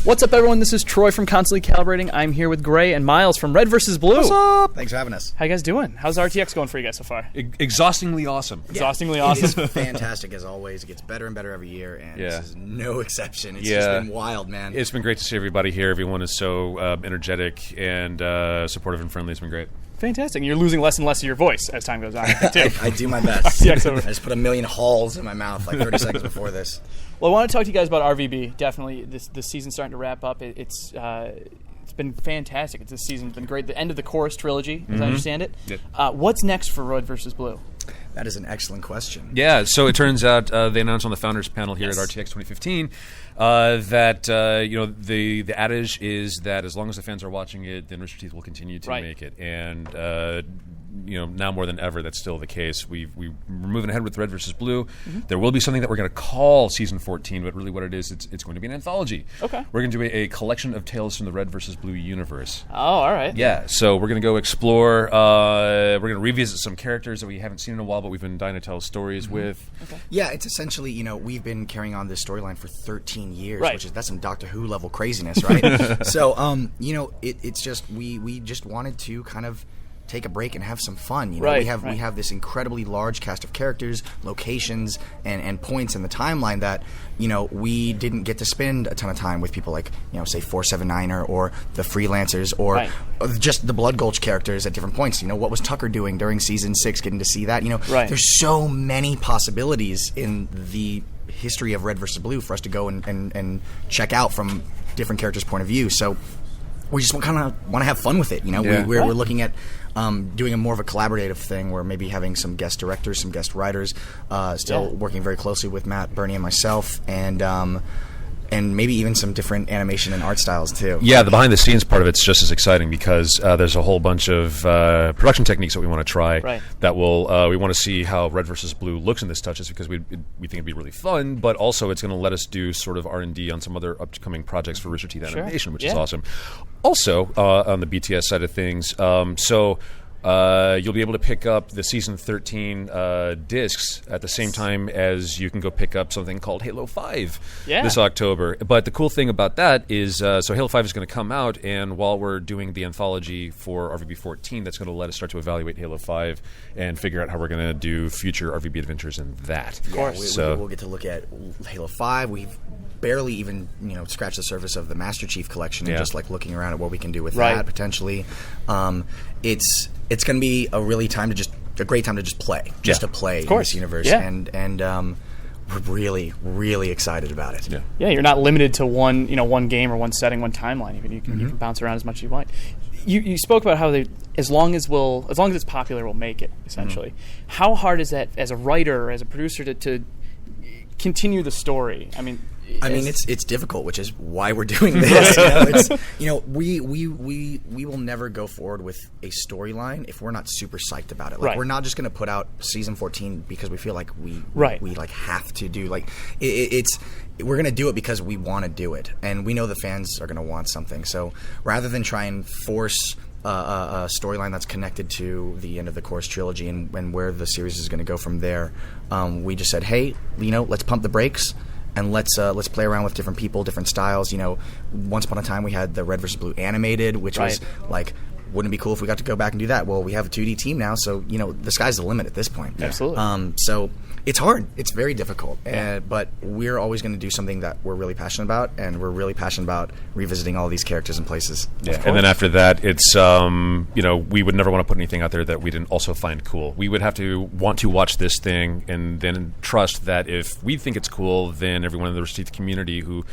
What's up, everyone? This is Troy from Constantly Calibrating. I'm here with Gray and Miles from Red vs. Blue. What's up? Thanks for having us. How you guys doing? How's RTX going for you guys so far? Exhaustingly awesome. Exhaustingly awesome. It's fantastic as always. It gets better and better every year, and this is no exception. It's just been wild, man. It's been great to see everybody here. Everyone is so energetic and supportive and friendly. It's been great. Fantastic. And you're losing less and less of your voice as time goes on, I think, too. I do my best. I just put a million halls in my mouth like 30 seconds before this. Well, I want to talk to you guys about RvB. Definitely, this season's starting to wrap up. It's been fantastic. This season's been great. The end of the Chorus trilogy, as I understand it. Yep. What's next for Red vs. Blue? That is an excellent question. Yeah, so it turns out they announced on the Founders Panel here at RTX 2015 that the adage is that as long as the fans are watching it, then Rooster Teeth will continue to make it. And now more than ever, that's still the case. We're moving ahead with Red vs. Blue. There will be something that we're going to call Season 14, but really what it is, it's going to be an anthology. Okay. We're going to do a collection of tales from the Red vs. Blue universe. Oh, all right. Yeah, so we're going to go explore. We're going to revisit some characters that we haven't seen in a while, but we've been dying to tell stories with. Okay. Yeah, it's essentially, we've been carrying on this storyline for 13 years, that's some Doctor Who level craziness, right? So, it's just we just wanted to kind of take a break and have some fun. We have this incredibly large cast of characters, locations, and points in the timeline that we didn't get to spend a ton of time with people like say 479er or the freelancers or just the Blood Gulch characters at different points. What was Tucker doing during season 6? Getting to see that. There's so many possibilities in the history of Red vs. Blue for us to go and check out from different characters' point of view. So we just kind of want to have fun with it. We're looking at doing a more of a collaborative thing where maybe having some guest directors, some guest writers, still working very closely with Matt, Bernie, and myself, and maybe even some different animation and art styles too. Yeah, the behind-the-scenes part of it's just as exciting because there's a whole bunch of production techniques that we want to try. That will we want to see how Red vs. Blue looks in this touches because we think it'd be really fun, but also it's going to let us do sort of R&D on some other upcoming projects for Rooster Teeth animation, which is awesome. Also, on the BTS side of things, you'll be able to pick up the Season 13 discs at the same time as you can go pick up something called Halo 5 this October. But the cool thing about that is, so Halo 5 is going to come out, and while we're doing the anthology for RvB 14, that's going to let us start to evaluate Halo 5 and figure out how we're going to do future RvB adventures in that. Of course. We'll get to look at Halo 5. We've barely even scratched the surface of the Master Chief collection and just like looking around at what we can do with that potentially. It's going to be a great time to just play, to play in this universe, and we're really, really excited about it. Yeah, you're not limited to one game or one setting, one timeline. Even you can bounce around as much as you want. You spoke about how as long as it's popular, we'll make it. Essentially, how hard is that as a writer or as a producer to continue the story? I mean, it's difficult, which is why we're doing this. We will never go forward with a storyline if we're not super psyched about it. Like we're not just going to put out season 14 because we feel like we like have to do we're going to do it because we want to do it, and we know the fans are going to want something. So rather than try and force a storyline that's connected to the end of the Chorus trilogy and where the series is going to go from there, we just said, hey, let's pump the brakes. And let's play around with different people, different styles. Once upon a time we had the Red vs. Blue animated, which was like, wouldn't it be cool if we got to go back and do that? Well, we have a 2D team now, so the sky's the limit at this point. Absolutely. So it's hard. It's very difficult. But we're always going to do something that we're really passionate about, and we're really passionate about revisiting all these characters and places. Yeah. And then after that, it's we would never want to put anything out there that we didn't also find cool. We would have to want to watch this thing and then trust that if we think it's cool, then everyone in the Rooster Teeth community who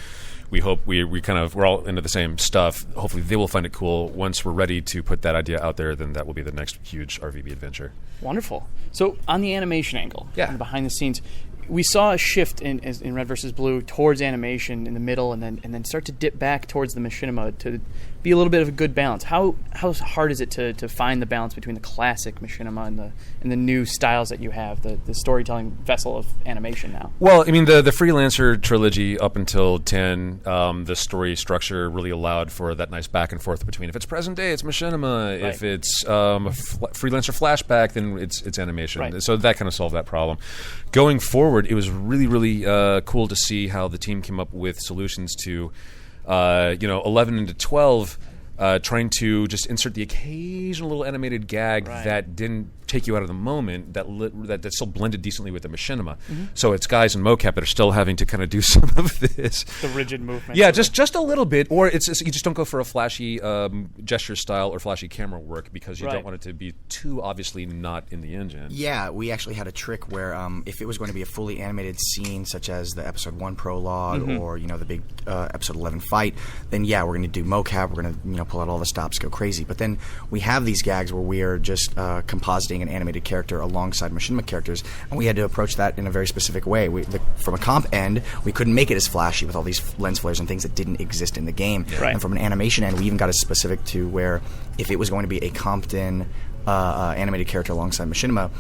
we hope we're all into the same stuff. Hopefully they will find it cool. Once we're ready to put that idea out there, then that will be the next huge RvB adventure. Wonderful. So on the animation angle, on the behind the scenes, we saw a shift in Red vs. Blue towards animation in the middle, and then start to dip back towards the machinima to be a little bit of a good balance. How hard is it to find the balance between the classic machinima and the new styles that you have, the storytelling vessel of animation now? Well, I mean, the Freelancer trilogy up until 10, the story structure really allowed for that nice back and forth between if it's present day, it's machinima. If it's Freelancer flashback, then it's animation. So that kind of solved that problem. Going forward, it was really, really cool to see how the team came up with solutions to 11 into 12. Trying to just insert the occasional little animated gag that didn't take you out of the moment, that still blended decently with the machinima. So it's guys in mocap that are still having to kind of do some of this. The rigid movement. Yeah, just a little bit. Or you just don't go for a flashy gesture style or flashy camera work because you don't want it to be too obviously not in the engine. Yeah, we actually had a trick where if it was going to be a fully animated scene, such as the episode 1 prologue or the big episode 11 fight, then we're going to do mocap. We're going to pull out all the stops, go crazy. But then we have these gags where we are just compositing an animated character alongside machinima characters, and we had to approach that in a very specific way. From a comp end, we couldn't make it as flashy with all these lens flares and things that didn't exist in the game. And from an animation end, we even got as specific to where if it was going to be a comped-in animated character alongside machinima,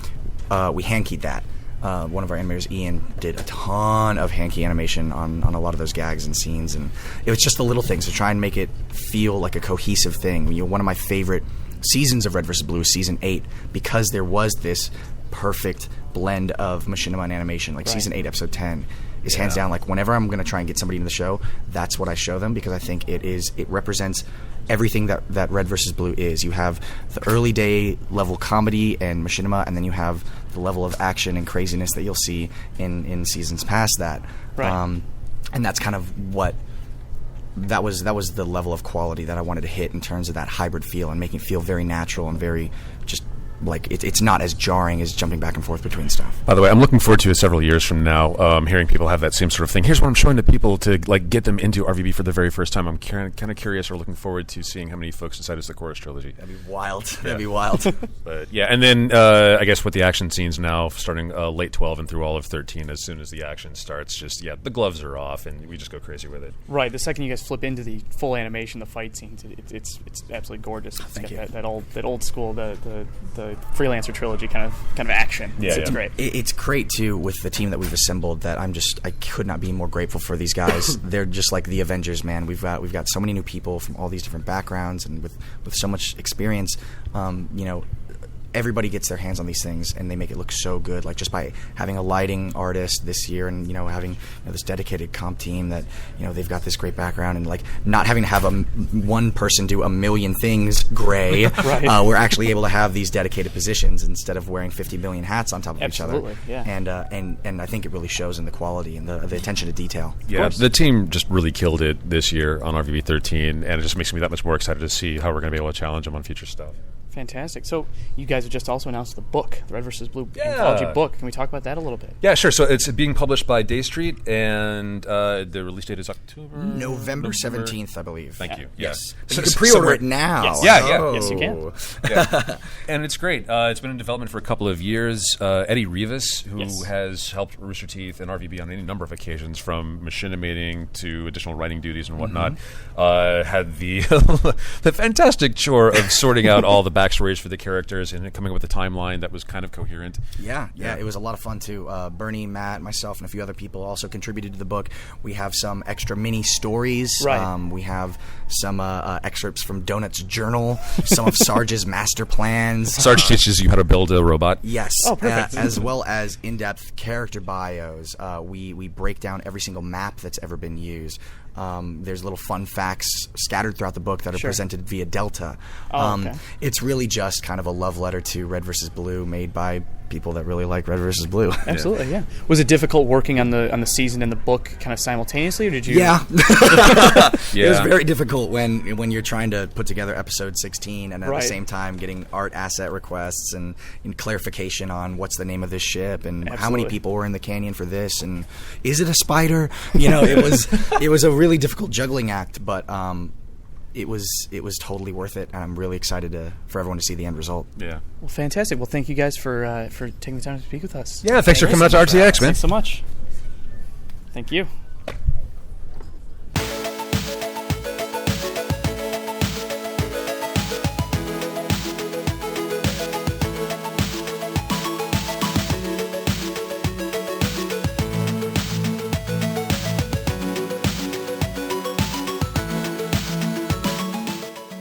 we hand-keyed that. One of our animators, Ian, did a ton of hand-key animation on a lot of those gags and scenes, and it was just the little things to try and make it feel like a cohesive thing. One of my favorite seasons of Red vs. Blue is Season 8, because there was this perfect blend of machinima and animation. Like Season 8, Episode 10 is hands down, like, whenever I'm going to try and get somebody in the show, that's what I show them, because I think it represents everything that Red vs. Blue is. You have the early day level comedy and machinima, and then you have the level of action and craziness that you'll see in seasons past that. And that's kind of what that was the level of quality that I wanted to hit in terms of that hybrid feel and making it feel very natural and very just like it's not as jarring as jumping back and forth between stuff. By the way, I'm looking forward to several years from now hearing people have that same sort of thing. Here's what I'm showing to people to like get them into RvB for the very first time. I'm kind of curious or looking forward to seeing how many folks decide it's the Chorus trilogy. That'd be wild. That'd be wild. But yeah, and then I guess with the action scenes now starting late 12 and through all of 13, as soon as the action starts, just the gloves are off and we just go crazy with it. Right. The second you guys flip into the full animation, the fight scenes, it's absolutely gorgeous. It's got that old school the Freelancer trilogy kind of action. It's great. It's great too with the team that we've assembled. That I could not be more grateful for these guys. They're just like the Avengers, man. We've got so many new people from all these different backgrounds and with so much experience. Everybody gets their hands on these things and they make it look so good. Like just by having a lighting artist this year and having this dedicated comp team that they've got this great background and like not having to have one person do a million things gray. We're actually able to have these dedicated positions instead of wearing 50 million hats on top of each other. Yeah. And I think it really shows in the quality and the attention to detail. Yeah, the team just really killed it this year on RvB 13, and it just makes me that much more excited to see how we're going to be able to challenge them on future stuff. Fantastic. So you guys have just also announced the book, the Red vs. Blue anthology book. Can we talk about that a little bit? Yeah, sure. So it's being published by Day Street, and the release date is November 17th, I believe. Thank you. Yes. So you can pre-order it now. Yes. Yeah. Yes, you can. Yeah. And it's great. It's been in development for a couple of years. Eddie Rivas, who has helped Rooster Teeth and RvB on any number of occasions, from machinimating to additional writing duties and whatnot, had the the fantastic chore of sorting out all the backstories for the characters and coming up with a timeline that was kind of coherent. Yeah, it was a lot of fun too. Bernie, Matt, myself, and a few other people also contributed to the book. We have some extra mini stories. We have some excerpts from Donut's journal, some of Sarge's master plans. Sarge teaches you how to build a robot. Yes. Oh, perfect. As well as in-depth character bios. We break down every single map that's ever been used. There's little fun facts scattered throughout the book that are presented via Delta. It's really just kind of a love letter to Red vs. Blue, made by people that really like Red vs. Blue. Absolutely, yeah. Was it difficult working on the season and the book kind of simultaneously, or did you? Yeah. It was very difficult when you're trying to put together episode 16 and at the same time getting art asset requests and clarification on what's the name of this ship and how many people were in the canyon for this and is it a spider? It was a really difficult juggling act, but it was totally worth it, and I'm really excited for everyone to see the end result. Yeah. Well, fantastic. Well, thank you guys for taking the time to speak with us. Yeah, thanks for coming out to RTX, man. Thanks so much. Thank you.